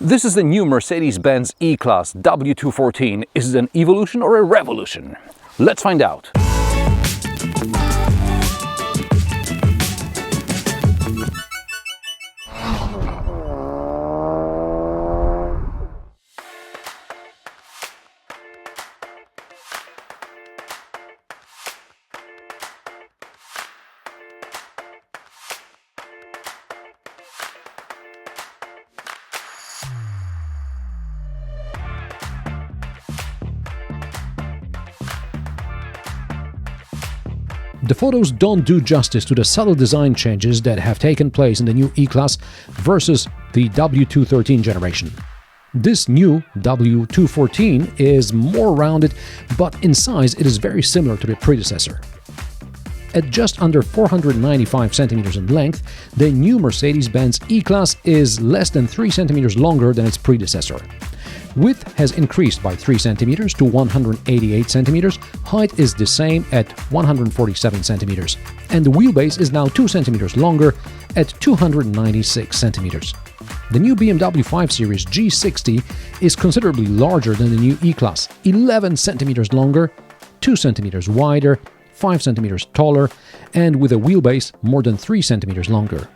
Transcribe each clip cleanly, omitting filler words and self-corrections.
This is the new Mercedes-Benz E-Class W214. Is it an evolution or a revolution? Let's find out. The photos don't do justice to the subtle design changes that have taken place in the new E-Class versus the W213 generation. This new W214 is more rounded, but in size it is very similar to the predecessor. At just under 495 cm in length, the new Mercedes-Benz E-Class is less than 3 cm longer than its predecessor. Width has increased by 3 cm to 188 cm, height is the same at 147 cm, and the wheelbase is now 2 cm longer at 296 cm. The new BMW 5 Series G60 is considerably larger than the new E-Class, 11 cm longer, 2 cm wider, 5 cm taller, and with a wheelbase more than 3 cm longer.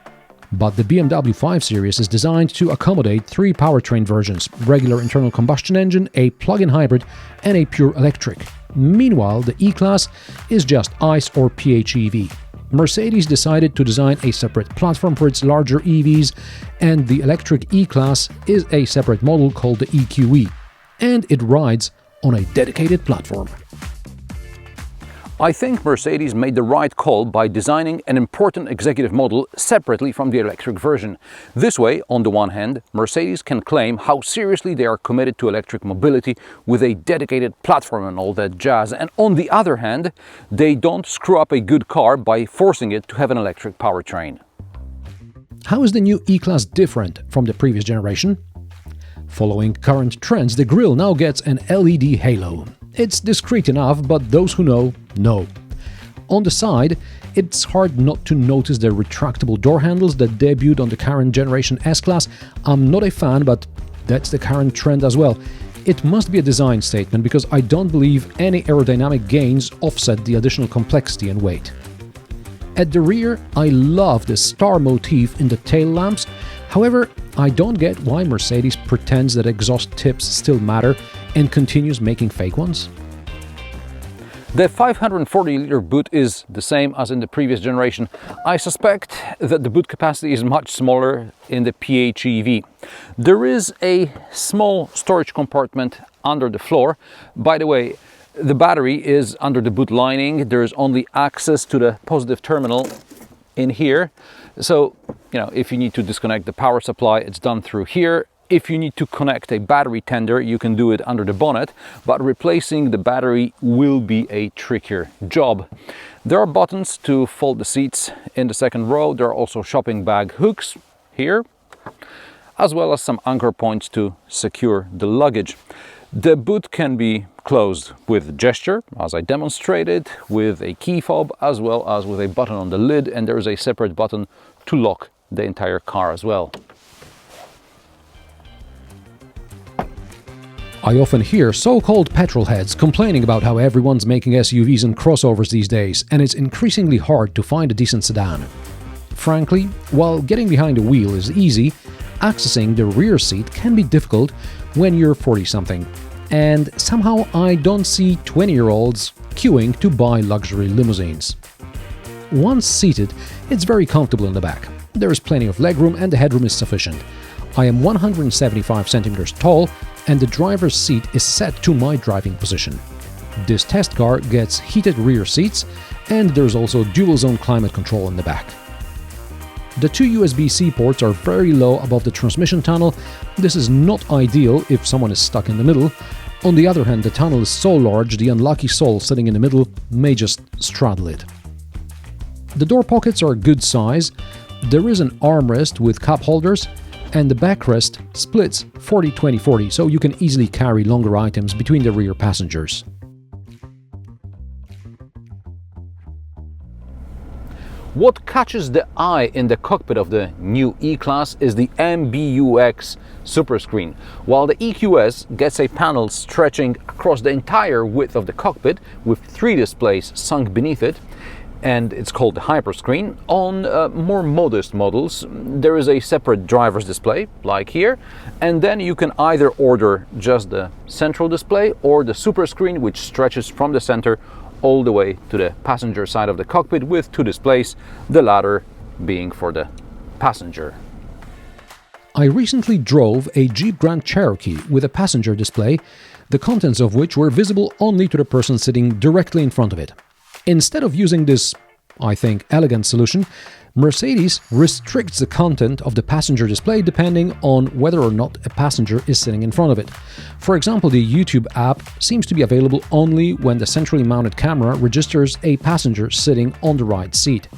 But the BMW 5 Series is designed to accommodate 3 powertrain versions: regular internal combustion engine, a plug-in hybrid, and a pure electric. Meanwhile, the E-Class is just ICE or PHEV. Mercedes decided to design a separate platform for its larger EVs, and the electric E-Class is a separate model called the EQE, and it rides on a dedicated platform. I think Mercedes made the right call by designing an important executive model separately from the electric version. This way, on the one hand, Mercedes can claim how seriously they are committed to electric mobility with a dedicated platform and all that jazz, and on the other hand, they don't screw up a good car by forcing it to have an electric powertrain. How is the new E-Class different from the previous generation? Following current trends, the grille now gets an LED halo. It's discreet enough, but those who know. On the side, it's hard not to notice the retractable door handles that debuted on the current generation S-Class. I'm not a fan, but that's the current trend as well. It must be a design statement because I don't believe any aerodynamic gains offset the additional complexity and weight. At the rear, I love the star motif in the tail lamps. However, I don't get why Mercedes pretends that exhaust tips still matter and continues making fake ones. The 540-liter boot is the same as in the previous generation. I suspect that the boot capacity is much smaller in the PHEV. There is a small storage compartment under the floor. By the way, the battery is under the boot lining. There is only access to the positive terminal in here. So, if you need to disconnect the power supply, it's done through here. If you need to connect a battery tender, you can do it under the bonnet, but replacing the battery will be a trickier job. There are buttons to fold the seats in the second row. There are also shopping bag hooks here, as well as some anchor points to secure the luggage. The boot can be closed with gesture, as I demonstrated, with a key fob, as well as with a button on the lid, and there is a separate button to lock the entire car as well. I often hear so-called petrol heads complaining about how everyone's making SUVs and crossovers these days, and it's increasingly hard to find a decent sedan. Frankly, while getting behind the wheel is easy, accessing the rear seat can be difficult when you're 40-something. And somehow I don't see 20-year-olds queuing to buy luxury limousines. Once seated, it's very comfortable in the back. There is plenty of legroom and the headroom is sufficient. I am 175 centimeters tall and the driver's seat is set to my driving position. This test car gets heated rear seats and there's also dual-zone climate control in the back. The 2 USB-C ports are very low above the transmission tunnel. This is not ideal if someone is stuck in the middle. On the other hand, the tunnel is so large, the unlucky soul sitting in the middle may just straddle it. The door pockets are good size. There is an armrest with cup holders, and the backrest splits 40-20-40, so you can easily carry longer items between the rear passengers. What catches the eye in the cockpit of the new E-Class is the MBUX superscreen. While the EQS gets a panel stretching across the entire width of the cockpit with 3 displays sunk beneath it, and it's called the Hyperscreen. On more modest models, there is a separate driver's display, like here, and then you can either order just the central display or the superscreen, which stretches from the center all the way to the passenger side of the cockpit with 2 displays, the latter being for the passenger. I recently drove a Jeep Grand Cherokee with a passenger display, the contents of which were visible only to the person sitting directly in front of it. Instead of using this, I think, elegant solution, Mercedes restricts the content of the passenger display depending on whether or not a passenger is sitting in front of it. For example, the YouTube app seems to be available only when the centrally mounted camera registers a passenger sitting on the right seat.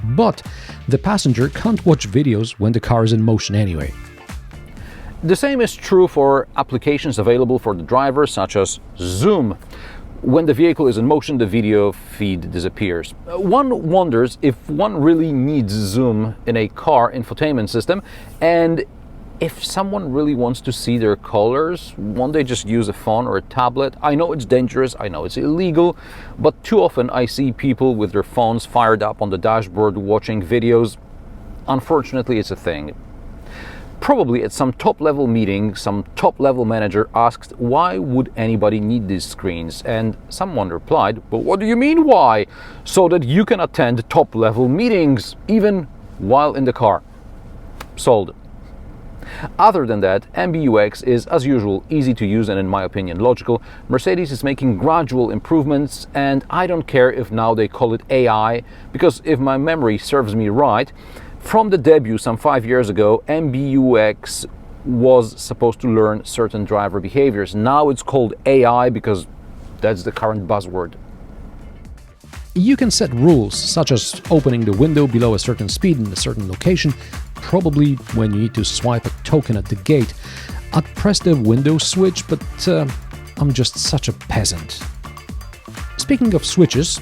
But the passenger can't watch videos when the car is in motion anyway. The same is true for applications available for the driver, such as Zoom. When the vehicle is in motion, the video feed disappears. One wonders if one really needs Zoom in a car infotainment system, and if someone really wants to see their colors, won't they just use a phone or a tablet? I know it's dangerous, I know it's illegal, but too often I see people with their phones fired up on the dashboard watching videos. Unfortunately, it's a thing. Probably at some top-level meeting, some top-level manager asked, why would anybody need these screens? And someone replied, but what do you mean why? So that you can attend top-level meetings, even while in the car. Sold. Other than that, MBUX is, as usual, easy to use and, in my opinion, logical. Mercedes is making gradual improvements, and I don't care if now they call it AI, because if my memory serves me right, from the debut some 5 years ago, MBUX was supposed to learn certain driver behaviors. Now it's called AI because that's the current buzzword. You can set rules, such as opening the window below a certain speed in a certain location, probably when you need to swipe a token at the gate. I'd press the window switch, but I'm just such a peasant. Speaking of switches,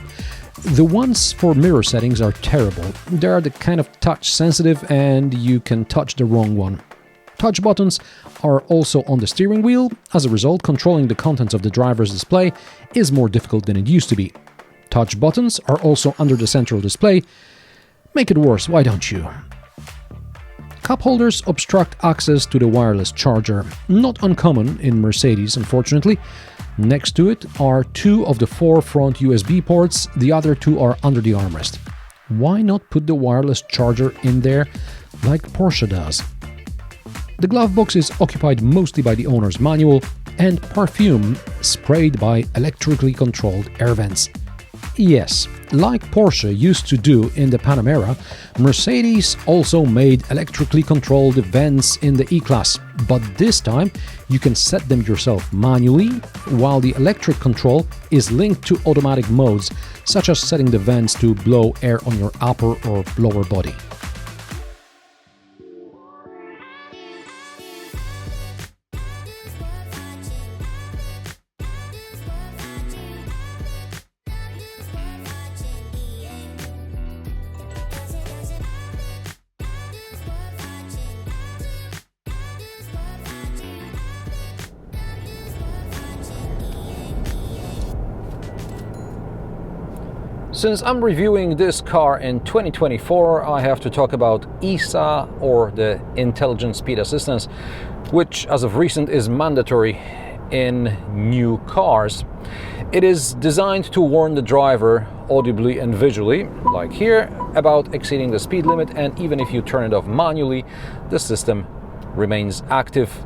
the ones for mirror settings are terrible. They are the kind of touch sensitive and you can touch the wrong one. Touch buttons are also on the steering wheel. As a result, controlling the contents of the driver's display is more difficult than it used to be. Touch buttons are also under the central display. Make it worse, why don't you? Cup holders obstruct access to the wireless charger. Not uncommon in Mercedes, unfortunately. Next to it are 2 of the 4 front USB ports, the other 2 are under the armrest. Why not put the wireless charger in there like Porsche does? The glove box is occupied mostly by the owner's manual and perfume sprayed by electrically controlled air vents. Yes, like Porsche used to do in the Panamera, Mercedes also made electrically controlled vents in the E-Class, but this time you can set them yourself manually, while the electric control is linked to automatic modes, such as setting the vents to blow air on your upper or lower body. Since I'm reviewing this car in 2024, I have to talk about ISA, or the Intelligent Speed Assistance, which as of recent is mandatory in new cars. It is designed to warn the driver audibly and visually, like here, about exceeding the speed limit, and even if you turn it off manually, the system remains active.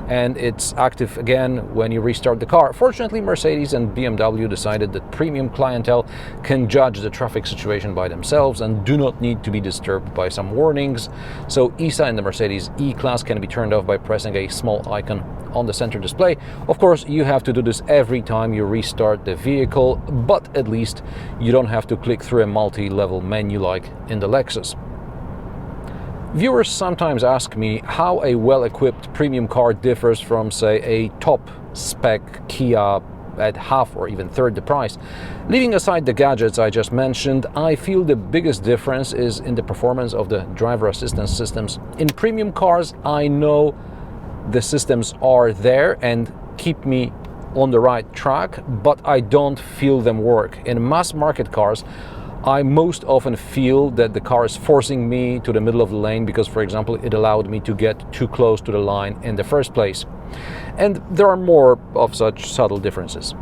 And it's active again when you restart the car. Fortunately, Mercedes and BMW decided that premium clientele can judge the traffic situation by themselves and do not need to be disturbed by some warnings. So ISA in the Mercedes E-Class can be turned off by pressing a small icon on the center display. Of course, you have to do this every time you restart the vehicle, but at least you don't have to click through a multi-level menu like in the Lexus. Viewers sometimes ask me how a well-equipped premium car differs from, say, a top-spec Kia at half or even third the price. Leaving aside the gadgets I just mentioned, I feel the biggest difference is in the performance of the driver assistance systems. In premium cars, I know the systems are there and keep me on the right track, but I don't feel them work. In mass market cars, I most often feel that the car is forcing me to the middle of the lane because, for example, it allowed me to get too close to the line in the first place. And there are more of such subtle differences.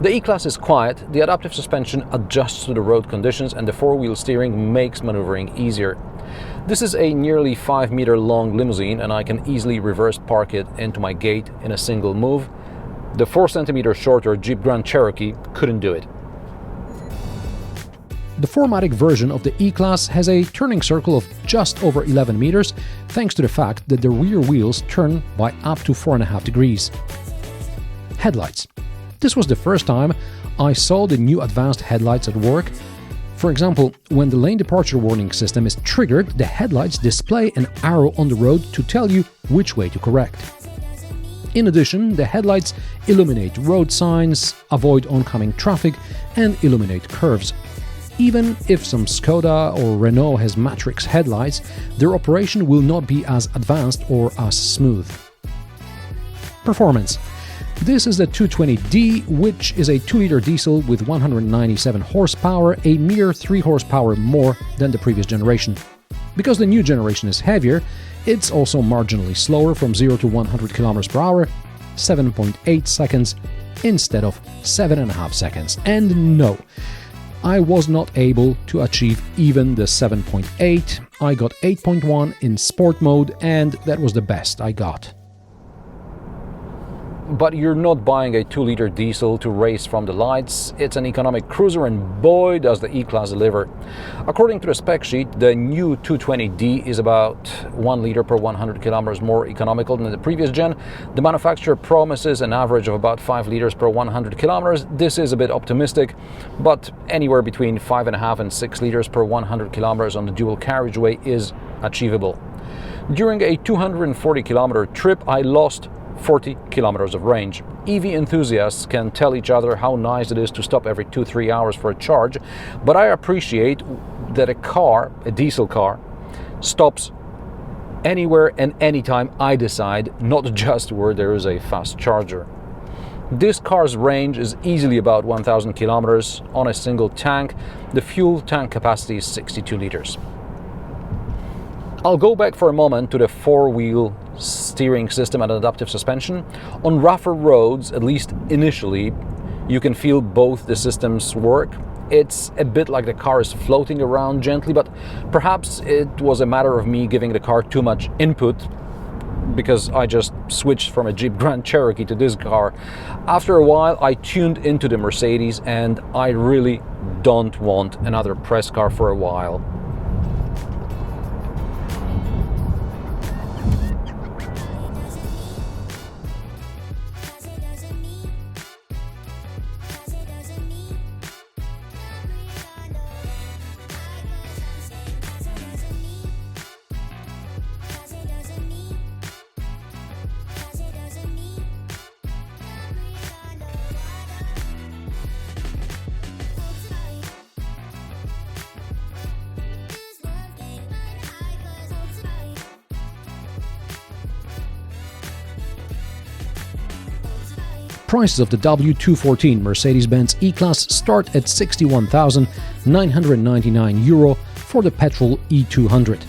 The E-Class is quiet, the adaptive suspension adjusts to the road conditions, and the four-wheel steering makes maneuvering easier. This is a nearly 5-meter long limousine, and I can easily reverse park it into my gate in a single move. The 4-centimeter shorter Jeep Grand Cherokee couldn't do it. The 4MATIC version of the E-Class has a turning circle of just over 11 meters, thanks to the fact that the rear wheels turn by up to 4.5 degrees. Headlights. This was the first time I saw the new advanced headlights at work. For example, when the lane departure warning system is triggered, the headlights display an arrow on the road to tell you which way to correct. In addition, the headlights illuminate road signs, avoid oncoming traffic, and illuminate curves. Even if some Skoda or Renault has Matrix headlights, their operation will not be as advanced or as smooth. Performance. This is the 220D, which is a 2-liter diesel with 197 horsepower, a mere 3 horsepower more than the previous generation. Because the new generation is heavier, it's also marginally slower from 0 to 100 km per hour, 7.8 seconds instead of 7.5 seconds. And no, I was not able to achieve even the 7.8. I got 8.1 in sport mode, and that was the best I got. But you're not buying a 2-liter diesel to race from the lights. It's an economic cruiser, and boy does the E-Class deliver. According to the spec sheet, the new 220D is about 1 liter per 100 kilometers more economical than the previous gen. The manufacturer promises an average of about 5 liters per 100 kilometers. This is a bit optimistic, but anywhere between 5.5 and 6 liters per 100 kilometers on the dual carriageway is achievable. During a 240 kilometer trip, I lost 40 kilometers of range. EV enthusiasts can tell each other how nice it is to stop every 2-3 hours for a charge, but I appreciate that a diesel car, stops anywhere and anytime I decide, not just where there is a fast charger. This car's range is easily about 1,000 kilometers on a single tank. The fuel tank capacity is 62 liters. I'll go back for a moment to the four-wheel steering system and adaptive suspension. On rougher roads, at least initially, you can feel both the systems work. It's a bit like the car is floating around gently, but perhaps it was a matter of me giving the car too much input because I just switched from a Jeep Grand Cherokee to this car. After a while, I tuned into the Mercedes, and I really don't want another press car for a while. Prices of the W214 Mercedes-Benz E-Class start at €61,999 for the petrol E200.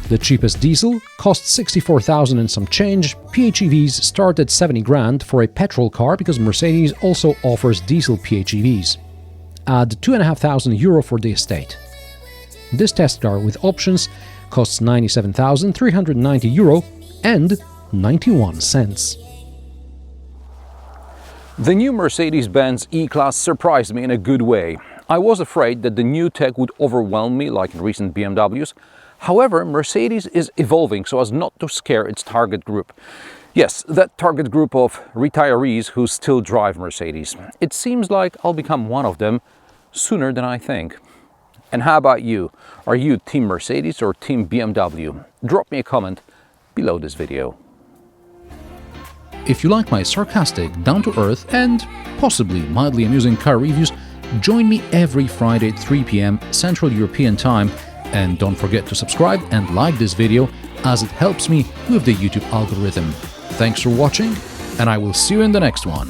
The cheapest diesel costs €64,000 and some change. PHEVs start at 70 grand for a petrol car because Mercedes also offers diesel PHEVs. Add €2,500 for the estate. This test car with options costs €97,390 and 91 cents. The new Mercedes-Benz E-Class surprised me in a good way. I was afraid that the new tech would overwhelm me like in recent BMWs. However, Mercedes is evolving so as not to scare its target group. Yes, that target group of retirees who still drive Mercedes. It seems like I'll become one of them sooner than I think. And how about you? Are you Team Mercedes or Team BMW? Drop me a comment below this video. If you like my sarcastic, down-to-earth and possibly mildly amusing car reviews, join me every Friday at 3 p.m. Central European Time, and don't forget to subscribe and like this video as it helps me with the YouTube algorithm. Thanks for watching, and I will see you in the next one.